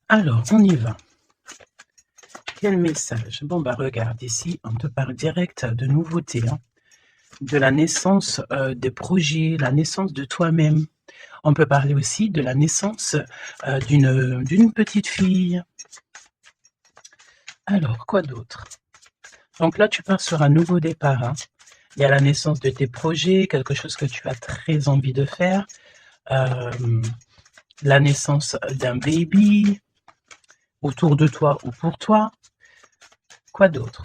Alors, on y va. Quel message? Bon, bah regarde, ici, on te parle direct de nouveautés, hein, de la naissance des projets, la naissance de toi-même. On peut parler aussi de la naissance d'une petite fille. Alors, quoi d'autre? Donc là, tu pars sur un nouveau départ, hein. Il y a la naissance de tes projets, quelque chose que tu as très envie de faire, la naissance d'un baby autour de toi ou pour toi. Quoi d'autre?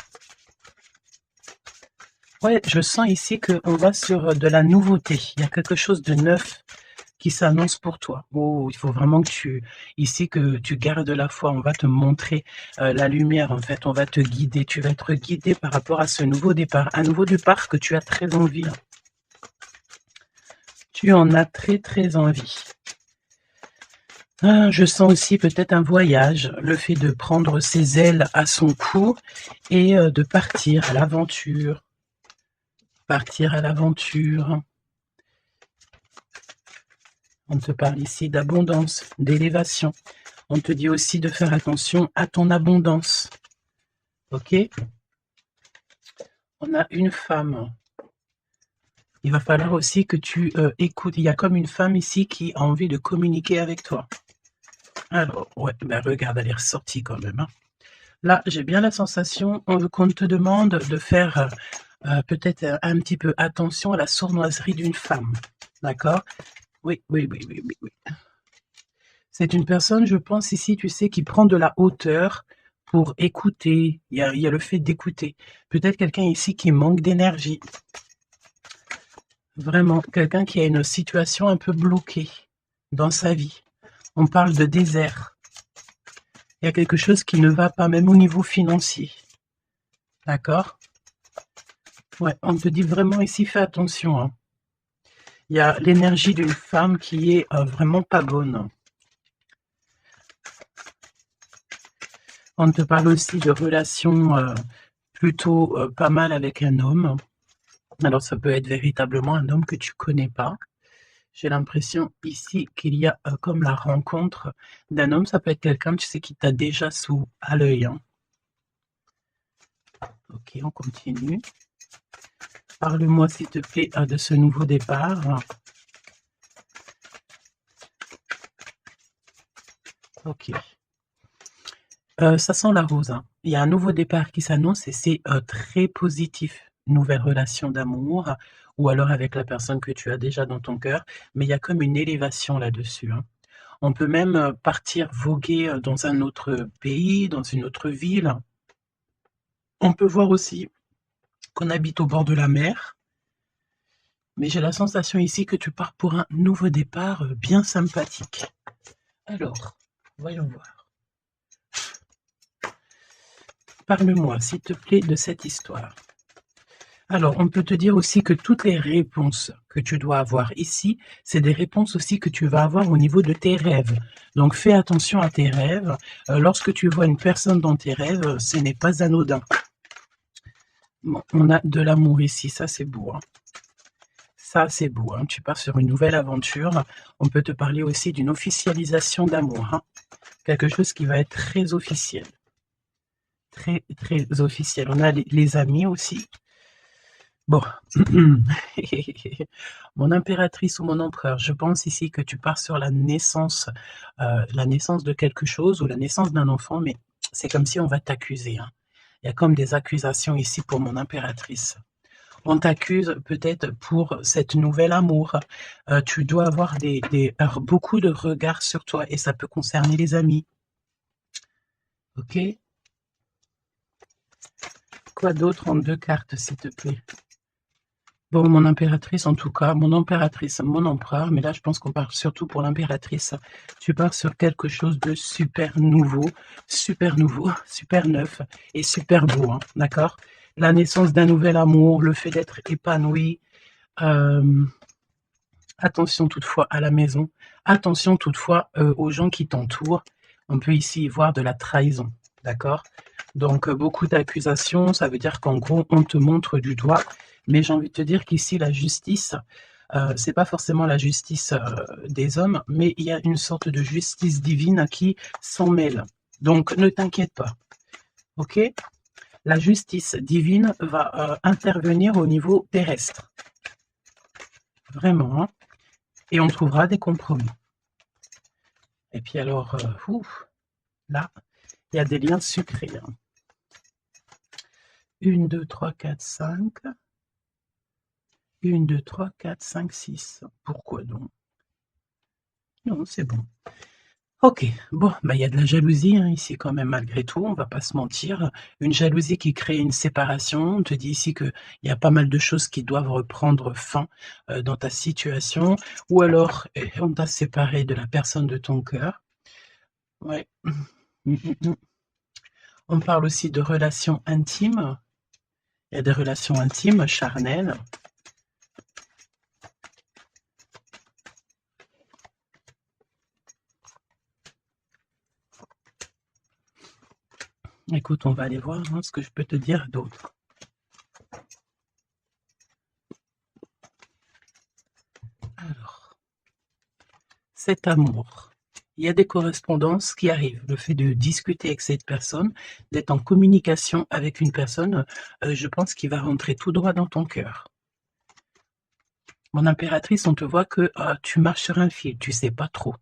Ouais, je sens ici qu'on va sur de la nouveauté. Il y a quelque chose de neuf qui s'annonce pour toi. Oh, il faut vraiment que tu gardes la foi. On va te montrer la lumière, en fait. On va te guider. Tu vas être guidé par rapport à ce nouveau départ. Un nouveau départ que tu as très envie, hein. Tu en as très, très envie. Ah, je sens aussi peut-être un voyage, le fait de prendre ses ailes à son cou et de partir à l'aventure. Partir à l'aventure. On te parle ici d'abondance, d'élévation. On te dit aussi de faire attention à ton abondance. Ok? On a une femme. Il va falloir aussi que tu écoutes. Il y a comme une femme ici qui a envie de communiquer avec toi. Alors, ouais, ben regarde, elle est ressortie quand même, hein. Là, j'ai bien la sensation qu'on te demande de faire peut-être un petit peu attention à la sournoiserie d'une femme. D'accord? Oui, oui, oui, oui, oui, oui. C'est une personne, je pense ici, tu sais, qui prend de la hauteur pour écouter. Il y a le fait d'écouter. Peut-être quelqu'un ici qui manque d'énergie. Vraiment, quelqu'un qui a une situation un peu bloquée dans sa vie. On parle de désert. Il y a quelque chose qui ne va pas, même au niveau financier. D'accord? Ouais, on te dit vraiment ici, fais attention, hein. Il y a l'énergie d'une femme qui est vraiment pas bonne. On te parle aussi de relations plutôt pas mal avec un homme. Alors, ça peut être véritablement un homme que tu connais pas. J'ai l'impression ici qu'il y a comme la rencontre d'un homme. Ça peut être quelqu'un, tu sais, qui t'a déjà à l'œil, hein. Ok, on continue. Parle-moi, s'il te plaît, de ce nouveau départ. Ok. Ça sent la rose, hein. Il y a un nouveau départ qui s'annonce et c'est très positif. Nouvelle relation d'amour ou alors avec la personne que tu as déjà dans ton cœur, mais il y a comme une élévation là-dessus, hein. On peut même partir voguer dans un autre pays, dans une autre ville. On peut voir aussi qu'on habite au bord de la mer, mais j'ai la sensation ici que tu pars pour un nouveau départ bien sympathique. Alors, voyons voir. Parle-moi, s'il te plaît, de cette histoire. Alors, on peut te dire aussi que toutes les réponses que tu dois avoir ici, c'est des réponses aussi que tu vas avoir au niveau de tes rêves. Donc, fais attention à tes rêves. Lorsque tu vois une personne dans tes rêves, ce n'est pas anodin. Bon, on a de l'amour ici, ça c'est beau, hein. Ça c'est beau, hein. Tu pars sur une nouvelle aventure. On peut te parler aussi d'une officialisation d'amour, hein. Quelque chose qui va être très officiel. Très, très officiel. On a les amis aussi. Bon, mon impératrice ou mon empereur, je pense ici que tu pars sur la naissance de quelque chose ou la naissance d'un enfant, mais c'est comme si on va t'accuser, hein. Il y a comme des accusations ici pour mon impératrice. On t'accuse peut-être pour cette nouvel amour. Tu dois avoir beaucoup de regards sur toi et ça peut concerner les amis. Ok? Quoi d'autre en 2 cartes, s'il te plaît? Bon, mon impératrice, en tout cas, mon impératrice, mon empereur, mais là, je pense qu'on parle surtout pour l'impératrice. Tu pars sur quelque chose de super nouveau, super neuf et super beau, hein, d'accord? La naissance d'un nouvel amour, le fait d'être épanoui. Attention toutefois à la maison, attention toutefois aux gens qui t'entourent. On peut ici voir de la trahison, d'accord? Donc, beaucoup d'accusations, ça veut dire qu'en gros, on te montre du doigt. Mais j'ai envie de te dire qu'ici, la justice c'est pas forcément la justice des hommes, mais il y a une sorte de justice divine qui s'en mêle. Donc ne t'inquiète pas, ok? La justice divine va intervenir au niveau terrestre, vraiment, hein, et on trouvera des compromis. Et puis alors, là, il y a des liens sucrés. 1, 2, 3, 4, 5. 1, 2, 3, 4, 5, 6. Pourquoi donc? Non, c'est bon. Ok, bon, bah, il y a de la jalousie hein, ici quand même malgré tout, on va pas se mentir. Une jalousie qui crée une séparation. On te dit ici qu'il y a pas mal de choses qui doivent reprendre fin dans ta situation. Ou alors, on t'a séparé de la personne de ton cœur. Ouais. On parle aussi de relations intimes. Il y a des relations intimes, charnelles. Écoute, on va aller voir hein, ce que je peux te dire d'autre. Alors, cet amour. Il y a des correspondances qui arrivent. Le fait de discuter avec cette personne, d'être en communication avec une personne, je pense qu'il va rentrer tout droit dans ton cœur. Mon impératrice, on te voit que tu marches sur un fil, tu sais pas trop.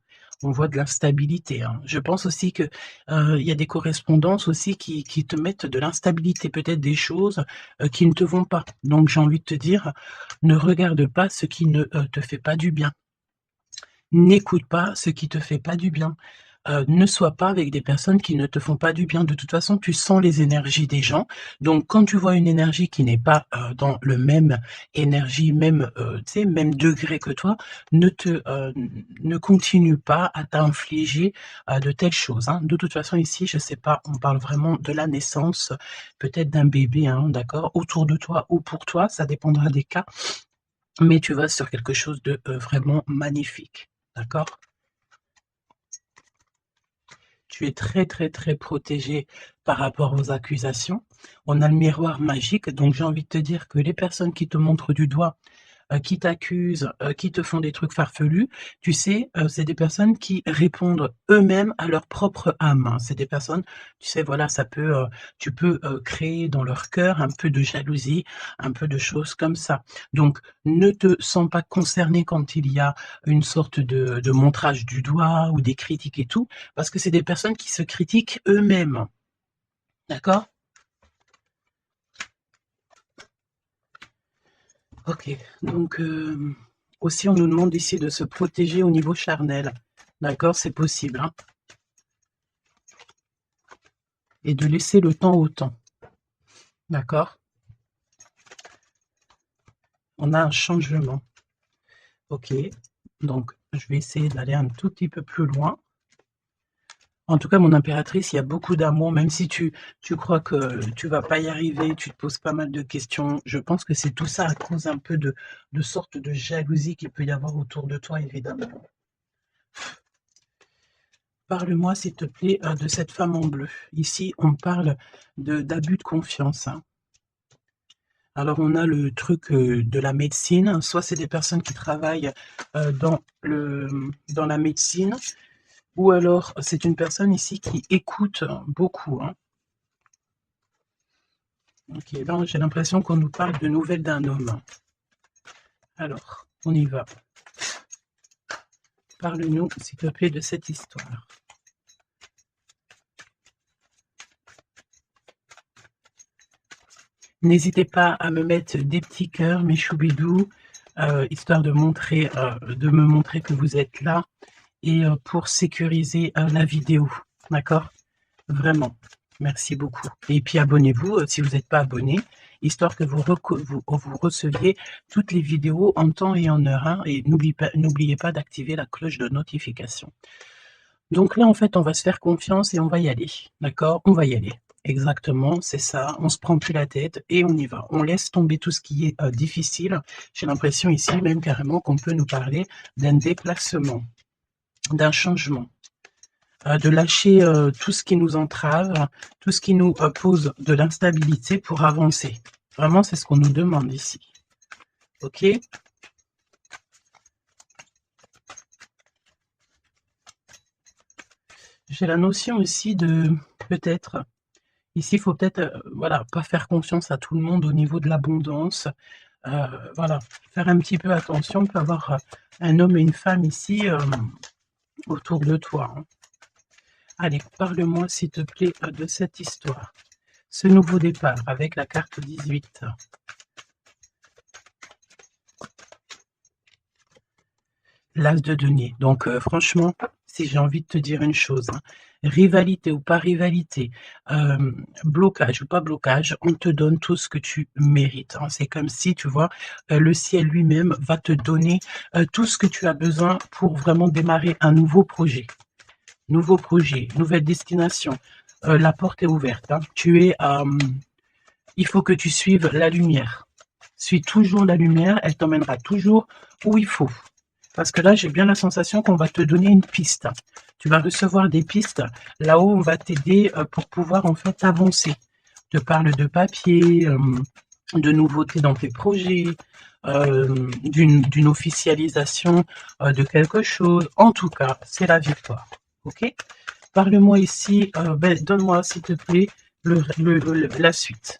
On voit de l'instabilité. Hein. Je pense aussi que il y a des correspondances aussi qui te mettent de l'instabilité, peut-être des choses qui ne te vont pas. Donc j'ai envie de te dire, ne regarde pas ce qui ne te fait pas du bien. N'écoute pas ce qui te fait pas du bien. Ne sois pas avec des personnes qui ne te font pas du bien. De toute façon, tu sens les énergies des gens. Donc quand tu vois une énergie qui n'est pas, dans le même énergie, même, tu sais, même degré que toi, ne continue pas à t'infliger, de telles choses, hein. De toute façon ici, je sais pas, on parle vraiment de la naissance, peut-être d'un bébé, hein, d'accord? Autour de toi ou pour toi, ça dépendra des cas, mais tu vas sur quelque chose de, vraiment magnifique, d'accord? Tu es très, très, très protégé par rapport aux accusations. On a le miroir magique, donc j'ai envie de te dire que les personnes qui te montrent du doigt, qui t'accusent, qui te font des trucs farfelus, tu sais, c'est des personnes qui répondent eux-mêmes à leur propre âme, hein. C'est des personnes, tu sais, voilà, ça peut, tu peux, créer dans leur cœur un peu de jalousie, un peu de choses comme ça. Donc ne te sens pas concerné quand il y a une sorte de montrage du doigt ou des critiques et tout, parce que c'est des personnes qui se critiquent eux-mêmes. D'accord? OK, donc aussi on nous demande ici de se protéger au niveau charnel. D'accord? C'est possible, hein? Et de laisser le temps au temps. D'accord? On a un changement. OK, donc je vais essayer d'aller un tout petit peu plus loin. En tout cas, mon impératrice, il y a beaucoup d'amour, même si tu crois que tu vas pas y arriver, tu te poses pas mal de questions. Je pense que c'est tout ça à cause un peu de sorte de jalousie qu'il peut y avoir autour de toi, évidemment. Parle-moi, s'il te plaît, de cette femme en bleu. Ici, on parle d'abus de confiance, hein. Alors, on a le truc de la médecine. Soit c'est des personnes qui travaillent dans la médecine, ou alors c'est une personne ici qui écoute beaucoup, hein. Ok, là, j'ai l'impression qu'on nous parle de nouvelles d'un homme. Alors, on y va. Parle-nous, s'il te plaît, de cette histoire. N'hésitez pas à me mettre des petits cœurs, mes choubidous, histoire de me montrer que vous êtes là et pour sécuriser la vidéo, d'accord? Vraiment, merci beaucoup. Et puis abonnez-vous si vous n'êtes pas abonné, histoire que vous receviez toutes les vidéos en temps et en heure, hein, et n'oubliez pas d'activer la cloche de notification. Donc là, en fait, on va se faire confiance et on va y aller, d'accord? On va y aller. Exactement, c'est ça. On se prend plus la tête et on y va. On laisse tomber tout ce qui est difficile. J'ai l'impression ici même carrément qu'on peut nous parler d'un déplacement, d'un changement, de lâcher tout ce qui nous entrave, tout ce qui nous pose de l'instabilité pour avancer. Vraiment, c'est ce qu'on nous demande ici. Ok? J'ai la notion aussi de peut-être, ici, il faut peut-être, voilà, pas faire confiance à tout le monde au niveau de l'abondance. Voilà, faire un petit peu attention. On peut avoir un homme et une femme ici autour de toi, hein. Allez, parle-moi s'il te plaît de cette histoire. Ce nouveau départ avec la carte 18. L'as de denier. Donc franchement, si j'ai envie de te dire une chose, hein, rivalité ou pas rivalité, blocage ou pas blocage, on te donne tout ce que tu mérites, hein. C'est comme si, tu vois, le ciel lui-même va te donner tout ce que tu as besoin pour vraiment démarrer un nouveau projet, nouvelle destination. La porte est ouverte, hein. Il faut que tu suives la lumière. Suis toujours la lumière, elle t'emmènera toujours où il faut. Parce que là, j'ai bien la sensation qu'on va te donner une piste. Tu vas recevoir des pistes. Là-haut, on va t'aider pour pouvoir en fait avancer. On te parle de papier, de nouveautés dans tes projets, d'une officialisation de quelque chose. En tout cas, c'est la victoire. Ok? Parle-moi ici, donne-moi s'il te plaît la suite.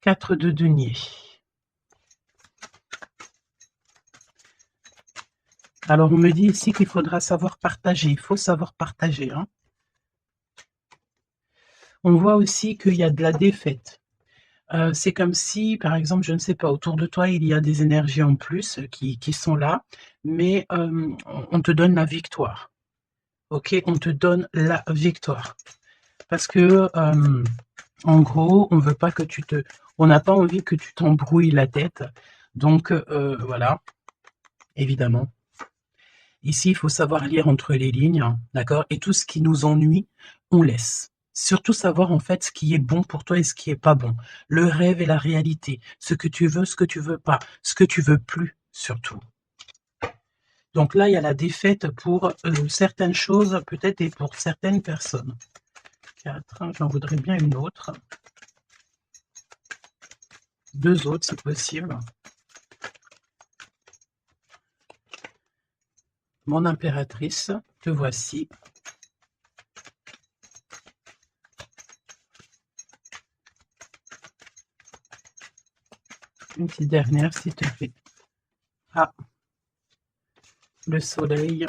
4 de denier. Alors, on me dit ici qu'il faudra savoir partager. Il faut savoir partager, hein. On voit aussi qu'il y a de la défaite. C'est comme si, par exemple, je ne sais pas, autour de toi, il y a des énergies en plus qui sont là, mais on te donne la victoire. Ok, on te donne la victoire. Parce que, en gros, on veut pas que on n'a pas envie que tu t'embrouilles la tête. Donc, voilà, évidemment. Ici, il faut savoir lire entre les lignes, hein, d'accord? Et tout ce qui nous ennuie, on laisse. Surtout savoir en fait ce qui est bon pour toi et ce qui est pas bon. Le rêve et la réalité. Ce que tu veux, ce que tu veux pas. Ce que tu veux plus, surtout. Donc là, il y a la défaite pour certaines choses, peut-être, et pour certaines personnes. 4, j'en voudrais bien une autre. 2 autres, si possible. Mon impératrice, te voici. Une petite dernière, s'il te plaît. Ah, le soleil.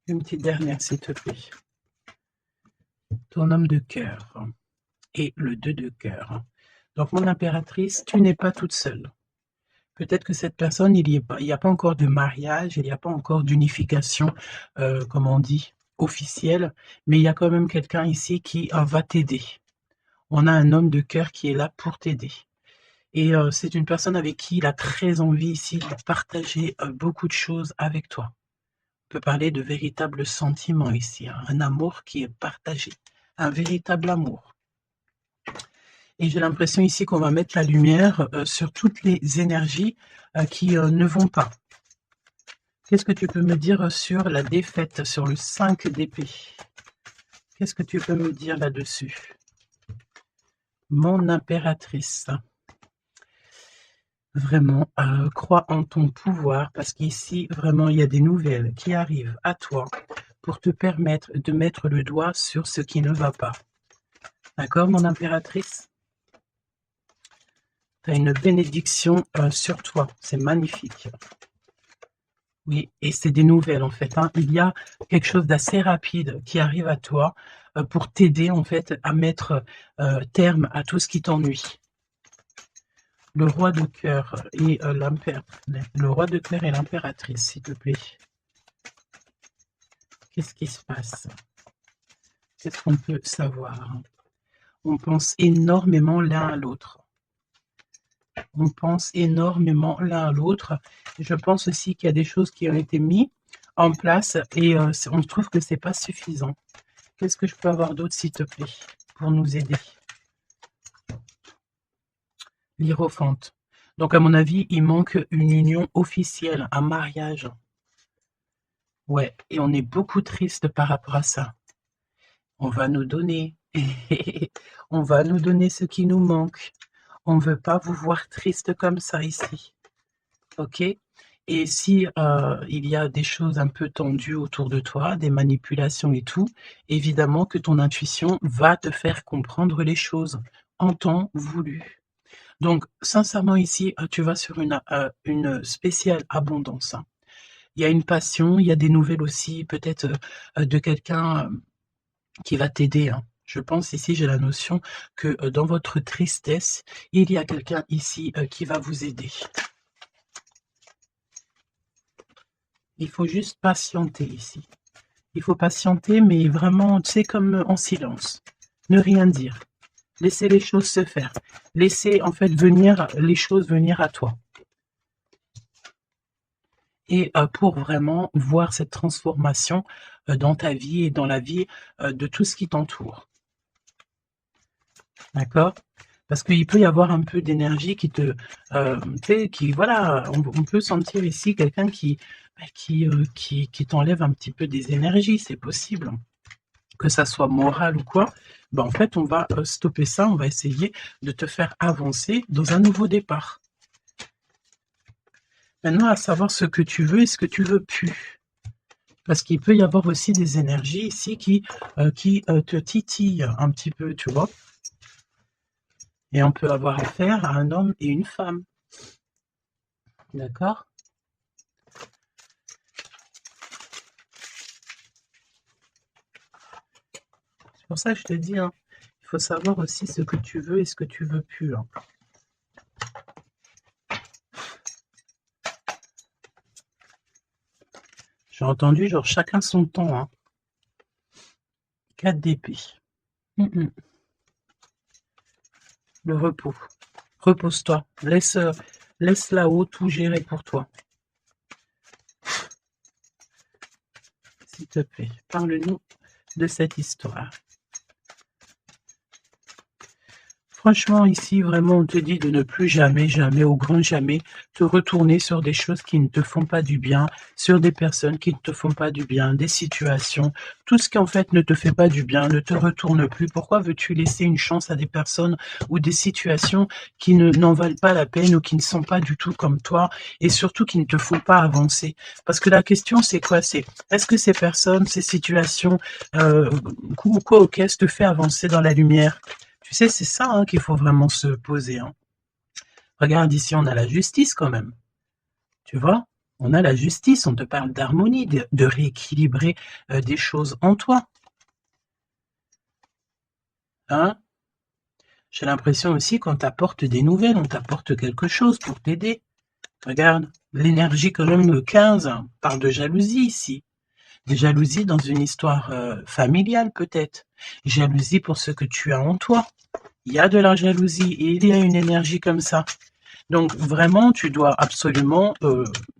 Une petite dernière, s'il te plaît. Ton homme de cœur et le 2 de cœur. Donc, mon impératrice, tu n'es pas toute seule. Peut-être que cette personne, il n'y a pas encore de mariage, il n'y a pas encore d'unification, comme on dit, officielle, mais il y a quand même quelqu'un ici qui va t'aider. On a un homme de cœur qui est là pour t'aider. Et c'est une personne avec qui il a très envie ici de partager beaucoup de choses avec toi. On peut parler de véritables sentiments ici, hein, un amour qui est partagé, un véritable amour. Et j'ai l'impression ici qu'on va mettre la lumière sur toutes les énergies qui ne vont pas. Qu'est-ce que tu peux me dire sur la défaite, sur le 5 d'épée? Qu'est-ce que tu peux me dire là-dessus? Mon impératrice. Vraiment, crois en ton pouvoir parce qu'ici, vraiment, il y a des nouvelles qui arrivent à toi pour te permettre de mettre le doigt sur ce qui ne va pas. D'accord, mon impératrice? Tu as une bénédiction sur toi, c'est magnifique. Oui, et c'est des nouvelles en fait, hein. Il y a quelque chose d'assez rapide qui arrive à toi pour t'aider en fait à mettre terme à tout ce qui t'ennuie. Le roi de cœur et le roi de cœur et l'impératrice, s'il te plaît. Qu'est-ce qui se passe? Qu'est-ce qu'on peut savoir? On pense énormément l'un à l'autre. On pense énormément l'un à l'autre. Je pense aussi qu'il y a des choses qui ont été mises en place et on trouve que c'est pas suffisant. Qu'est-ce que je peux avoir d'autre, s'il te plaît, pour nous aider? L'Hiérophante. Donc, à mon avis, il manque une union officielle, un mariage. Ouais, et on est beaucoup triste par rapport à ça. On va nous donner, on va nous donner ce qui nous manque. On ne veut pas vous voir triste comme ça ici. OK? Et si, il y a des choses un peu tendues autour de toi, des manipulations et tout, évidemment que ton intuition va te faire comprendre les choses en temps voulu. Donc sincèrement ici, tu vas sur une spéciale abondance, hein. Il y a une passion, il y a des nouvelles aussi peut-être, de quelqu'un, qui va t'aider, hein. Je pense ici, j'ai la notion que, dans votre tristesse, il y a quelqu'un ici, qui va vous aider. Il faut juste patienter ici. Il faut patienter, mais vraiment, tu sais, comme en silence. Ne rien dire. Laisser les choses se faire. Laisser, en fait, venir les choses venir à toi. Et pour vraiment voir cette transformation, dans ta vie et dans la vie, de tout ce qui t'entoure. D'accord? Parce qu'il peut y avoir un peu d'énergie qui te, tu sais, qui voilà, on peut sentir ici quelqu'un qui t'enlève un petit peu des énergies, c'est possible. Que ça soit moral ou quoi, ben, en fait, on va, stopper ça, on va essayer de te faire avancer dans un nouveau départ. Maintenant, à savoir ce que tu veux et ce que tu veux plus. Parce qu'il peut y avoir aussi des énergies ici qui te titillent un petit peu, tu vois? Et on peut avoir affaire à un homme et une femme. D'accord? C'est pour ça que je te dis, hein, il faut savoir aussi ce que tu veux et ce que tu veux plus, hein. J'ai entendu genre chacun son temps, hein. 4 d'épée. Le repos. Repose-toi. Laisse là-haut tout gérer pour toi. S'il te plaît, parle-nous de cette histoire. Franchement, ici, vraiment, on te dit de ne plus jamais, jamais, au grand jamais, te retourner sur des choses qui ne te font pas du bien, sur des personnes qui ne te font pas du bien, des situations. Tout ce qui, en fait, ne te fait pas du bien, ne te retourne plus. Pourquoi veux-tu laisser une chance à des personnes ou des situations qui n'en valent pas la peine ou qui ne sont pas du tout comme toi et surtout qui ne te font pas avancer? Parce que la question, c'est quoi? C'est est-ce que ces personnes, ces situations, quoi ou qu'est-ce te fait avancer dans la lumière? Tu sais, c'est ça, hein, qu'il faut vraiment se poser, hein. Regarde ici, on a la justice quand même, tu vois? On a la justice, on te parle d'harmonie, de rééquilibrer, des choses en toi, hein? J'ai l'impression aussi qu'on t'apporte des nouvelles, on t'apporte quelque chose pour t'aider. Regarde, l'énergie quand même, 15 parle de jalousie ici. De jalousie dans une histoire, familiale peut-être. Jalousie pour ce que tu as en toi. Il y a de la jalousie et il y a une énergie comme ça. Donc vraiment, tu dois absolument,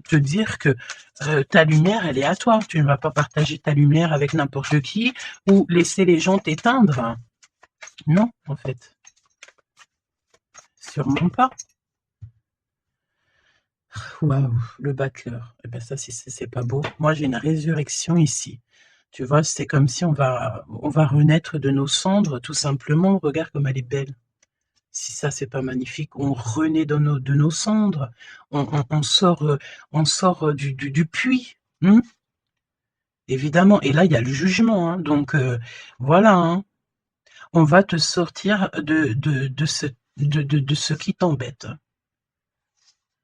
te dire que, ta lumière, elle est à toi. Tu ne vas pas partager ta lumière avec n'importe qui ou laisser les gens t'éteindre. Non, en fait, sûrement pas. Waouh, le battleur. Eh ben ça, c'est pas beau. Moi, j'ai une résurrection ici. Tu vois? C'est comme si on va renaître de nos cendres, tout simplement. Regarde comme elle est belle. Si ça, c'est pas magnifique, on renaît de nos cendres, on sort du puits, évidemment. Et là, il y a le jugement, hein, donc voilà, hein. On va te sortir de ce qui t'embête,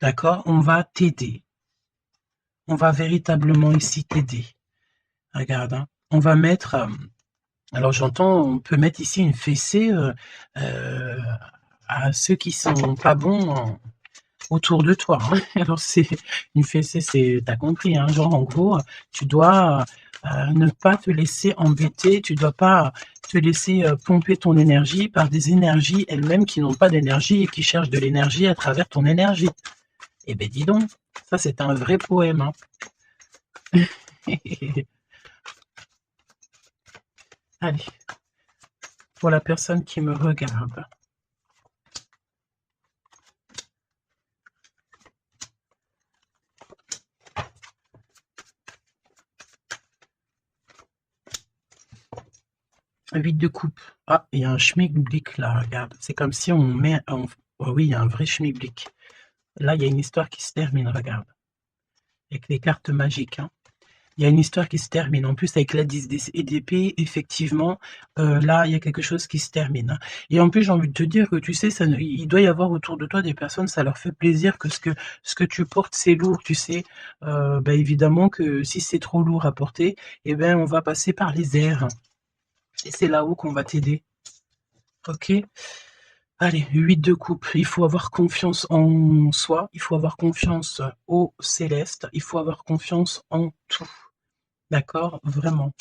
d'accord? On va t'aider. On va véritablement ici t'aider. Regarde, hein, on va mettre, alors j'entends, on peut mettre ici une fessée, heu, à ceux qui sont pas bons autour de toi, hein. Alors c'est une fessée, c'est tu compris, hein, genre en gros, tu dois, ne pas te laisser embêter, tu dois pas te laisser, pomper ton énergie par des énergies elles-mêmes qui n'ont pas d'énergie et qui cherchent de l'énergie à travers ton énergie. Eh beh, dis donc, ça c'est un vrai poème, hein. Allez, pour la personne qui me regarde. 8 de coupe. Ah, il y a un schmilblick là, regarde. C'est comme si on met, oh oui, il y a un vrai schmilblick. Là, il y a une histoire qui se termine, regarde. Avec les cartes magiques, hein. Il y a une histoire qui se termine. En plus, avec la 10 d'épée, effectivement, là, il y a quelque chose qui se termine, hein. Et en plus, j'ai envie de te dire que, tu sais, il doit y avoir autour de toi des personnes, ça leur fait plaisir que ce que tu portes, c'est lourd, tu sais. Bah, évidemment que si c'est trop lourd à porter, eh ben, on va passer par les airs. Et c'est là-haut qu'on va t'aider. Ok? Allez, 8 de coupe. Il faut avoir confiance en soi, il faut avoir confiance au céleste, il faut avoir confiance en tout. D'accord? Vraiment.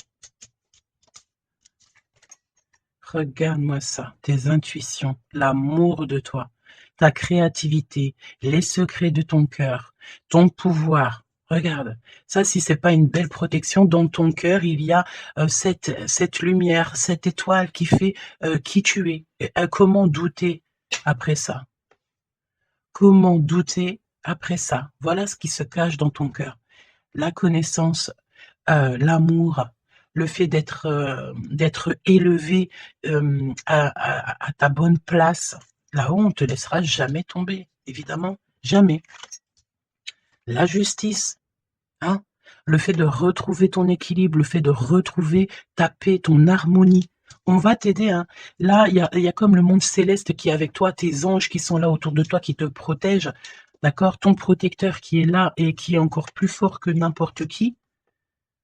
Regarde-moi ça, tes intuitions, l'amour de toi, ta créativité, les secrets de ton cœur, ton pouvoir. Regarde, ça, si c'est pas une belle protection, dans ton cœur, il y a cette lumière, cette étoile qui fait qui tu es. Et, comment douter après ça? Comment douter après ça? Voilà ce qui se cache dans ton cœur. La connaissance, l'amour, le fait d'être élevé, à ta bonne place. Là-haut, on ne te laissera jamais tomber, évidemment, jamais. La justice, hein, le fait de retrouver ton équilibre, le fait de retrouver ta paix, ton harmonie. On va t'aider, hein. Là, il y a comme le monde céleste qui est avec toi, tes anges qui sont là autour de toi, qui te protègent, d'accord? Ton protecteur qui est là et qui est encore plus fort que n'importe qui.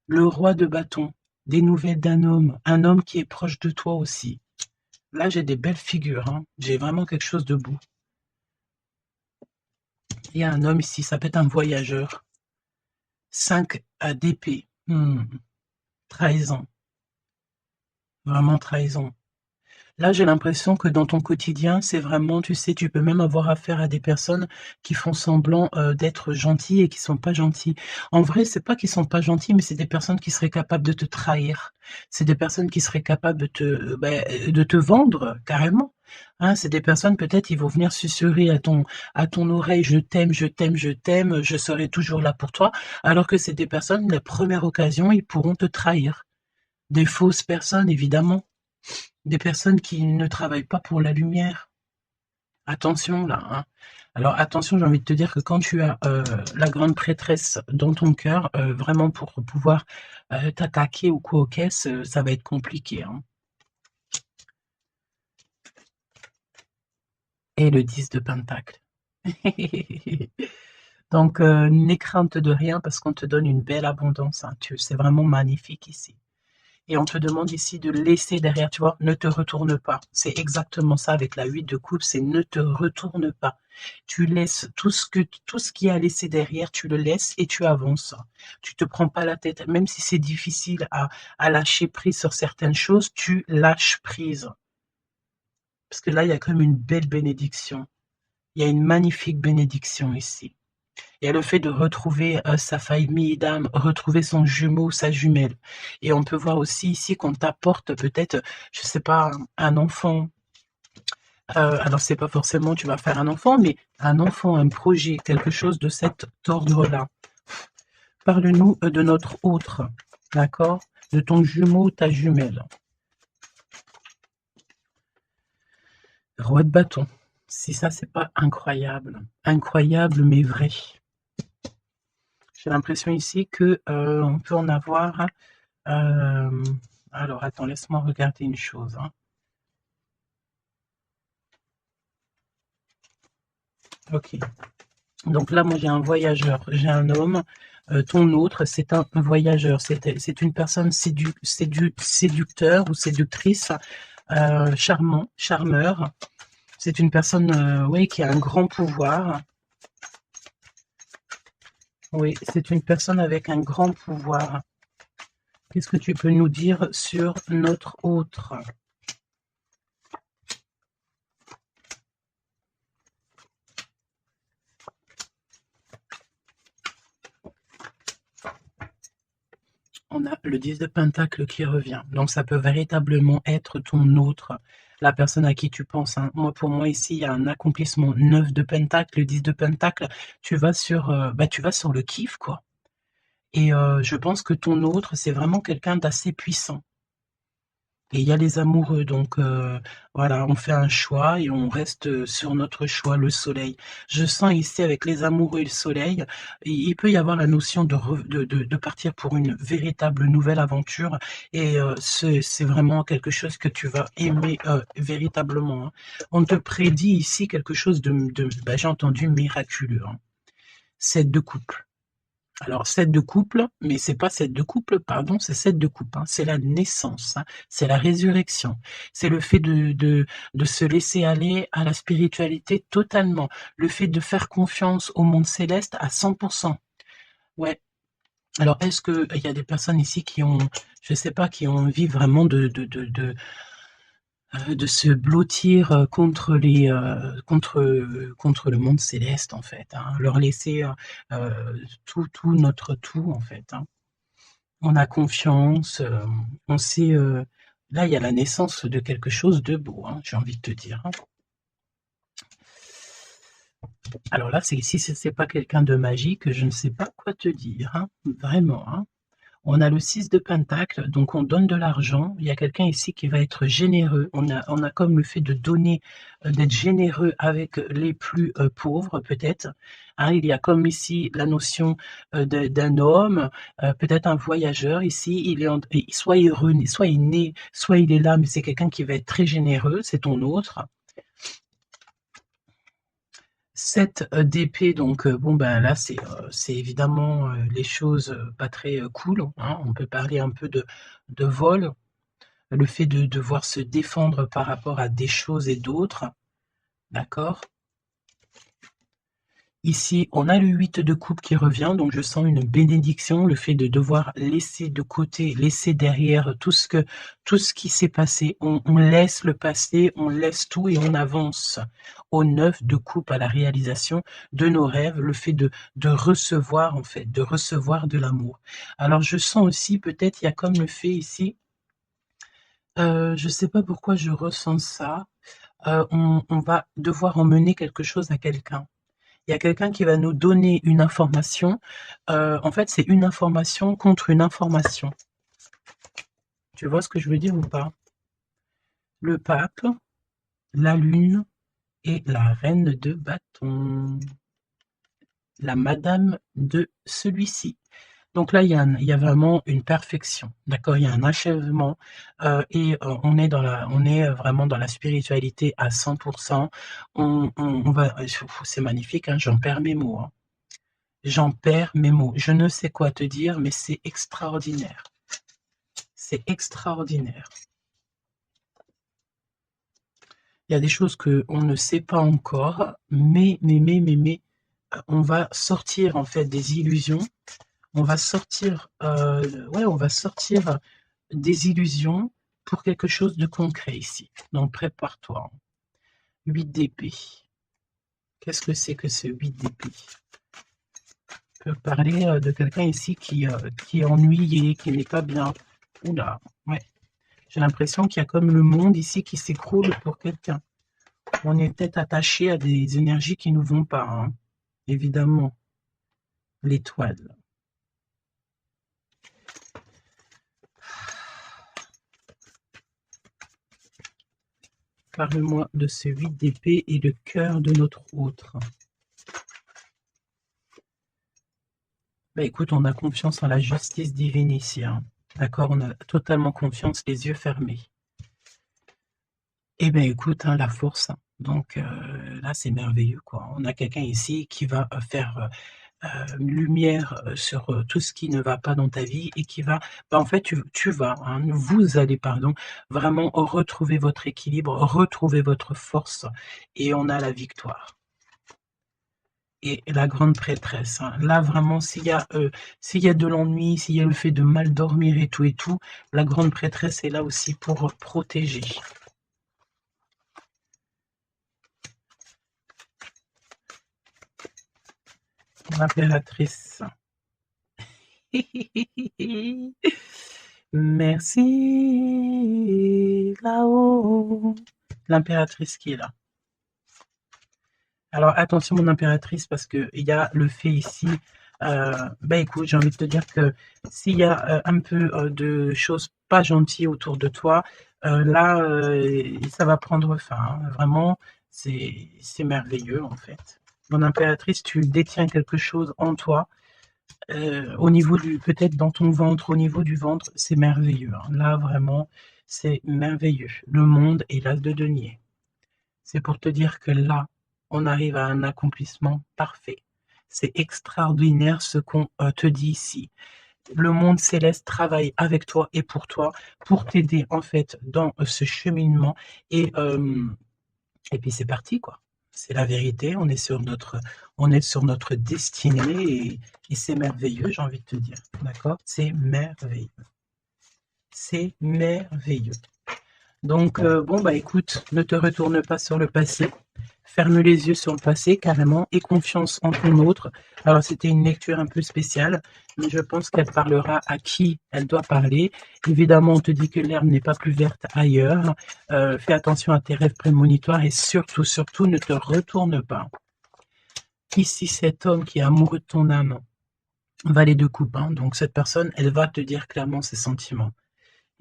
Le roi de bâton, des nouvelles d'un homme, un homme qui est proche de toi aussi. Là, j'ai des belles figures, hein. J'ai vraiment quelque chose de beau. Il y a un homme ici, ça peut être un voyageur. 5 d'épée. Trahison. Vraiment trahison. Là, j'ai l'impression que dans ton quotidien, c'est vraiment, tu sais, tu peux même avoir affaire à des personnes qui font semblant d'être gentilles et qui sont pas gentilles. En vrai, c'est pas qu'ils sont pas gentils, mais c'est des personnes qui seraient capables de te trahir. C'est des personnes qui seraient capables de te vendre carrément. Hein, c'est des personnes, peut-être, ils vont venir susurrer à ton oreille, je t'aime, je t'aime, je t'aime, je serai toujours là pour toi. Alors que c'est des personnes, la première occasion, ils pourront te trahir. Des fausses personnes, évidemment. Des personnes qui ne travaillent pas pour la lumière. Attention là, hein. Alors attention, j'ai envie de te dire que quand tu as la grande prêtresse dans ton cœur, vraiment pour pouvoir t'attaquer ou quoi aux caisses, ça va être compliqué, hein. Et le 10 de Pentacle. Donc, n'aie crainte de rien parce qu'on te donne une belle abondance, hein. C'est vraiment magnifique ici. Et on te demande ici de laisser derrière, tu vois, ne te retourne pas. C'est exactement ça avec la 8 de coupe, c'est ne te retourne pas. Tu laisses tout ce qui a laissé derrière, tu le laisses et tu avances. Tu te prends pas la tête, même si c'est difficile à lâcher prise sur certaines choses, tu lâches prise. Parce que là, il y a comme une belle bénédiction. Il y a une magnifique bénédiction ici. Il y a le fait de retrouver sa famille d'âme, retrouver son jumeau, sa jumelle. Et on peut voir aussi ici qu'on t'apporte peut-être, je sais pas, un enfant. Alors c'est pas forcément tu vas faire un enfant, mais un enfant, un projet, quelque chose de cet ordre-là. Parle-nous de notre autre, d'accord? De ton jumeau, ta jumelle. Roi de bâton. Si ça, c'est pas incroyable. Incroyable, mais vrai. J'ai l'impression ici que on peut en avoir. Alors, attends, laisse-moi regarder une chose, hein. Ok. Donc là, moi, j'ai un voyageur, j'ai un homme. Ton autre, c'est un voyageur. C'est une personne séducteur ou séductrice, charmant, charmeur. C'est une personne, oui, qui a un grand pouvoir. Oui, c'est une personne avec un grand pouvoir. Qu'est-ce que tu peux nous dire sur notre autre? On a le 10 de Pentacle qui revient. Donc, ça peut véritablement être ton autre, la personne à qui tu penses, hein. Moi, pour moi, ici, il y a un accomplissement. 9 de Pentacle, le 10 de Pentacle, tu vas sur le kiff, quoi. Et je pense que ton autre, c'est vraiment quelqu'un d'assez puissant. Et il y a les amoureux, donc voilà, on fait un choix et on reste sur notre choix, le soleil. Je sens ici avec les amoureux et le soleil, il peut y avoir la notion de partir pour une véritable nouvelle aventure et c'est vraiment quelque chose que tu vas aimer véritablement, hein. On te prédit ici quelque chose bah, j'ai entendu miraculeux, hein. 7 de coupe. Alors 7 de couple, mais c'est pas 7 de couple, pardon, c'est 7 de coupe, hein. C'est la naissance, hein. C'est la résurrection. C'est le fait de se laisser aller à la spiritualité totalement. Le fait de faire confiance au monde céleste à 100%. Ouais. Alors, est-ce qu'il y a des personnes ici qui ont, je sais pas, qui ont envie vraiment de se blottir contre contre le monde céleste, en fait, hein. Leur laisser tout notre tout, en fait, hein. On a confiance, on sait, là, il y a la naissance de quelque chose de beau, hein, j'ai envie de te dire, hein. Alors là, si c'est pas quelqu'un de magique, je ne sais pas quoi te dire, hein, vraiment, hein. On a le 6 de pentacle, donc on donne de l'argent. Il y a quelqu'un ici qui va être généreux. On a comme le fait de donner, d'être généreux avec les plus pauvres peut-être, hein. Il y a comme ici la notion d'un homme, peut-être un voyageur ici. Soit il est né, soit il est né, soit il est là, mais c'est quelqu'un qui va être très généreux, c'est ton autre. 7 d'épée, donc bon, ben, là, c'est évidemment les choses pas très cool, hein. On peut parler un peu de vol, le fait de devoir se défendre par rapport à des choses et d'autres, d'accord? Ici, on a le 8 de coupe qui revient, donc je sens une bénédiction, le fait de devoir laisser de côté, laisser derrière tout ce qui s'est passé. On laisse le passé, on laisse tout et on avance au 9 de coupe à la réalisation de nos rêves, le fait de recevoir, en fait, de recevoir de l'amour. Alors, je sens aussi, peut-être, il y a comme le fait ici, je sais pas pourquoi je ressens ça, on va devoir emmener quelque chose à quelqu'un. Il y a quelqu'un qui va nous donner une information. En fait, c'est une information contre une information. Tu vois ce que je veux dire ou pas? Le pape, la lune et la reine de bâton. La madame de celui-ci. Donc là, il y a vraiment une perfection, d'accord? Il y a un achèvement et on est vraiment dans la spiritualité à 100%. On va, c'est magnifique, hein, j'en perds mes mots, hein. J'en perds mes mots. Je ne sais quoi te dire, mais c'est extraordinaire. C'est extraordinaire. Il y a des choses qu'on ne sait pas encore, mais on va sortir en fait des illusions. On va sortir, on va sortir des illusions pour quelque chose de concret ici. Donc prépare-toi. 8 d'épée. Qu'est-ce que c'est que ce 8 d'épée? Je peux parler de quelqu'un ici qui est ennuyé, qui n'est pas bien. Oula, ouais. J'ai l'impression qu'il y a comme le monde ici qui s'écroule pour quelqu'un. On est peut-être attaché à des énergies qui ne nous vont pas, hein. Évidemment. L'étoile. Parle-moi de ce 8 d'épée et le cœur de notre autre. Bah écoute, on a confiance en la justice divine ici, hein. D'accord, on a totalement confiance, les yeux fermés. Eh bien écoute, hein, la force, hein. Donc là, c'est merveilleux, quoi. On a quelqu'un ici qui va faire lumière sur tout ce qui ne va pas dans ta vie et qui va, bah, en fait, vous allez, pardon, vraiment retrouver votre équilibre, retrouver votre force et on a la victoire. Et la grande prêtresse, hein. Là, vraiment, s'il y a de l'ennui, s'il y a le fait de mal dormir et tout, la grande prêtresse est là aussi pour protéger. L'impératrice. Merci, là-haut. L'impératrice qui est là. Alors attention mon impératrice parce qu'il y a le fait ici Bah, écoute, j'ai envie de te dire que s'il y a, un peu, de choses pas gentilles autour de toi, là, ça va prendre fin, hein. Vraiment, c'est merveilleux, en fait. Mon impératrice, tu détiens quelque chose en toi, au niveau du peut-être dans ton ventre, au niveau du ventre, c'est merveilleux, hein. Là, vraiment, c'est merveilleux. Le monde est l'as de denier. C'est pour te dire que là, on arrive à un accomplissement parfait. C'est extraordinaire ce qu'on te dit ici. Le monde céleste travaille avec toi et pour t'aider en fait dans ce cheminement et, et puis c'est parti quoi. C'est la vérité, on est sur notre destinée et c'est merveilleux, j'ai envie de te dire. D'accord? C'est merveilleux. C'est merveilleux. Donc, bon, bah écoute, ne te retourne pas sur le passé. Ferme les yeux sur le passé carrément et confiance en ton autre. Alors, c'était une lecture un peu spéciale, mais je pense qu'elle parlera à qui elle doit parler. Évidemment, on te dit que l'herbe n'est pas plus verte ailleurs. Fais attention à tes rêves prémonitoires et surtout, surtout, ne te retourne pas. Ici, cet homme qui est amoureux de ton âme, valet de coupe, hein, donc cette personne, elle va te dire clairement ses sentiments.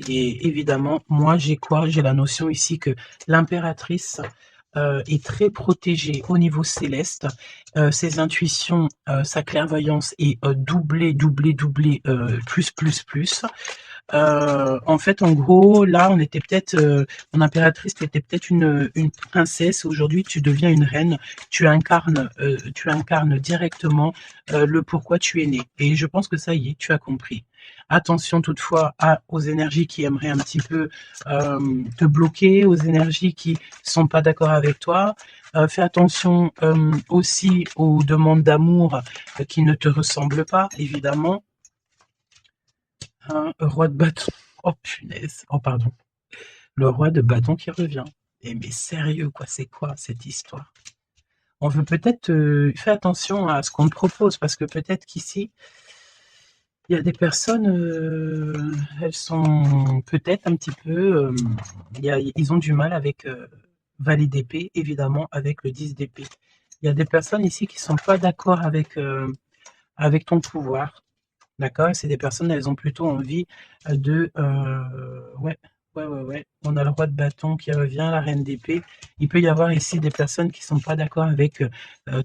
Et évidemment, moi, j'ai quoi? J'ai la notion ici que l'impératrice est très protégée au niveau céleste. Ses intuitions, sa clairvoyance est doublée, doublée, doublée, plus, plus, plus. En fait, en gros, là, on était peut-être, mon impératrice, tu étais peut-être une princesse. Aujourd'hui, tu deviens une reine. Tu incarnes directement le pourquoi tu es né. Et je pense que ça y est, tu as compris. Attention toutefois aux énergies qui aimeraient un petit peu te bloquer, aux énergies qui sont pas d'accord avec toi. Fais attention aussi aux demandes d'amour qui ne te ressemblent pas, évidemment. Un roi de bâton. Oh punaise. Oh pardon. Le roi de bâton qui revient. Eh mais sérieux quoi, c'est quoi cette histoire? On veut peut-être faire attention à ce qu'on te propose parce que peut-être qu'ici, il y a des personnes, elles sont peut-être un petit peu, ils ont du mal avec valet d'épée, évidemment, avec le 10 d'épée. Il y a des personnes ici qui sont pas d'accord avec ton pouvoir. D'accord? Et c'est des personnes, elles ont plutôt envie de, ouais, ouais, ouais, ouais. On a le roi de bâton qui revient, la reine d'épée. Il peut y avoir ici des personnes qui sont pas d'accord avec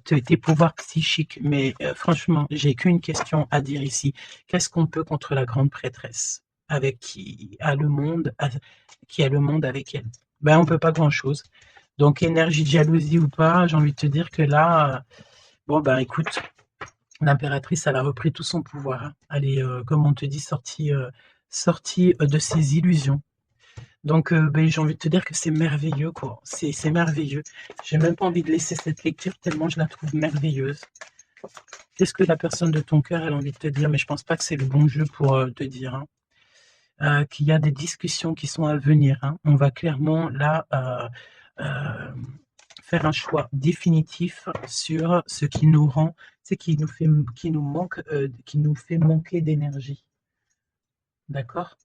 tes pouvoirs psychiques. Mais franchement, j'ai qu'une question à dire ici. Qu'est-ce qu'on peut contre la grande prêtresse avec qui a le monde avec elle? Ben, on peut pas grand-chose. Donc, énergie de jalousie ou pas, j'ai envie de te dire que là, bon, ben, écoute, l'impératrice, elle a repris tout son pouvoir, hein. Elle est, comme on te dit, sortie de ses illusions. Donc, beh, j'ai envie de te dire que c'est merveilleux, quoi. C'est merveilleux. J'ai même pas envie de laisser cette lecture tellement je la trouve merveilleuse. Qu'est-ce que la personne de ton cœur, elle a envie de te dire? Mais je pense pas que c'est le bon jeu pour te dire, hein, qu'il y a des discussions qui sont à venir, hein. On va clairement là faire un choix définitif sur ce qui nous rend, c'est qui nous manque, qui nous fait manquer d'énergie. D'accord?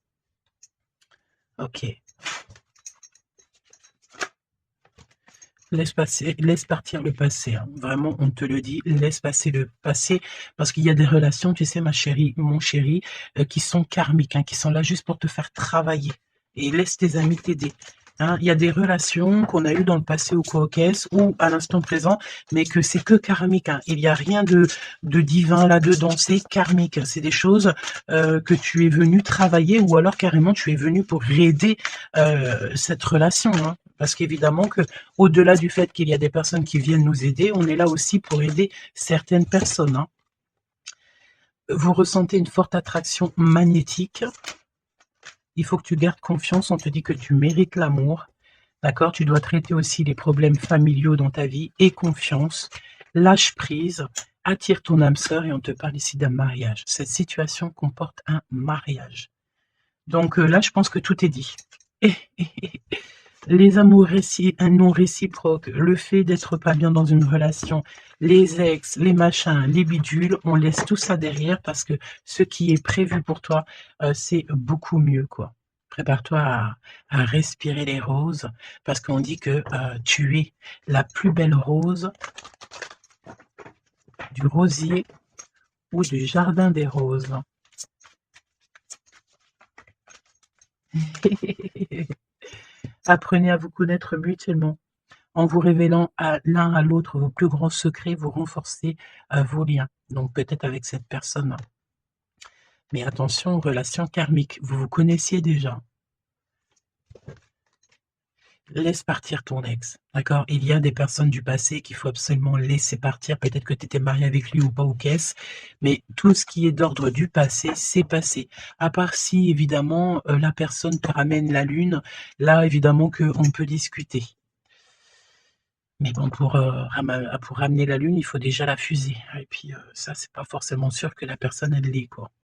Ok. Laisse partir le passé, hein. Vraiment, on te le dit, laisse passer le passé parce qu'il y a des relations, tu sais, ma chérie, mon chéri, qui sont karmiques, hein, qui sont là juste pour te faire travailler. Et laisse tes amis t'aider. Hein. Il y a des relations qu'on a eues dans le passé ou quoi qu'est-ce, ou à l'instant présent, mais que c'est que karmique. Hein. Il n'y a rien de divin là-dedans, c'est karmique. C'est des choses que tu es venu travailler ou alors carrément tu es venu pour aider cette relation. Hein. Parce qu'évidemment que au-delà du fait qu'il y a des personnes qui viennent nous aider, on est là aussi pour aider certaines personnes. Hein. Vous ressentez une forte attraction magnétique. Il faut que tu gardes confiance. On te dit que tu mérites l'amour. D'accord? Tu dois traiter aussi les problèmes familiaux dans ta vie. Et confiance. Lâche prise. Attire ton âme sœur et on te parle ici d'un mariage. Cette situation comporte un mariage. Donc là, je pense que tout est dit. Les amours non réciproques, le fait d'être pas bien dans une relation, les ex, les machins, les bidules, on laisse tout ça derrière parce que ce qui est prévu pour toi, c'est beaucoup mieux, quoi. Prépare-toi à respirer les roses parce qu'on dit que tu es la plus belle rose du rosier ou du jardin des roses. Apprenez à vous connaître mutuellement. En vous révélant à l'un à l'autre vos plus grands secrets, vous renforcez, vos liens, donc peut-être avec cette personne. Mais attention, relation karmique, vous vous connaissiez déjà. Laisse partir ton ex, d'accord? Il y a des personnes du passé qu'il faut absolument laisser partir. Peut-être que tu étais marié avec lui ou pas ou qu'est-ce, mais tout ce qui est d'ordre du passé, c'est passé. À part si évidemment, la personne te ramène la lune, là évidemment qu'on peut discuter. Mais bon, pour ramener la lune, il faut déjà la fusée et puis, ça, c'est pas forcément sûr que la personne elle l'est, quoi.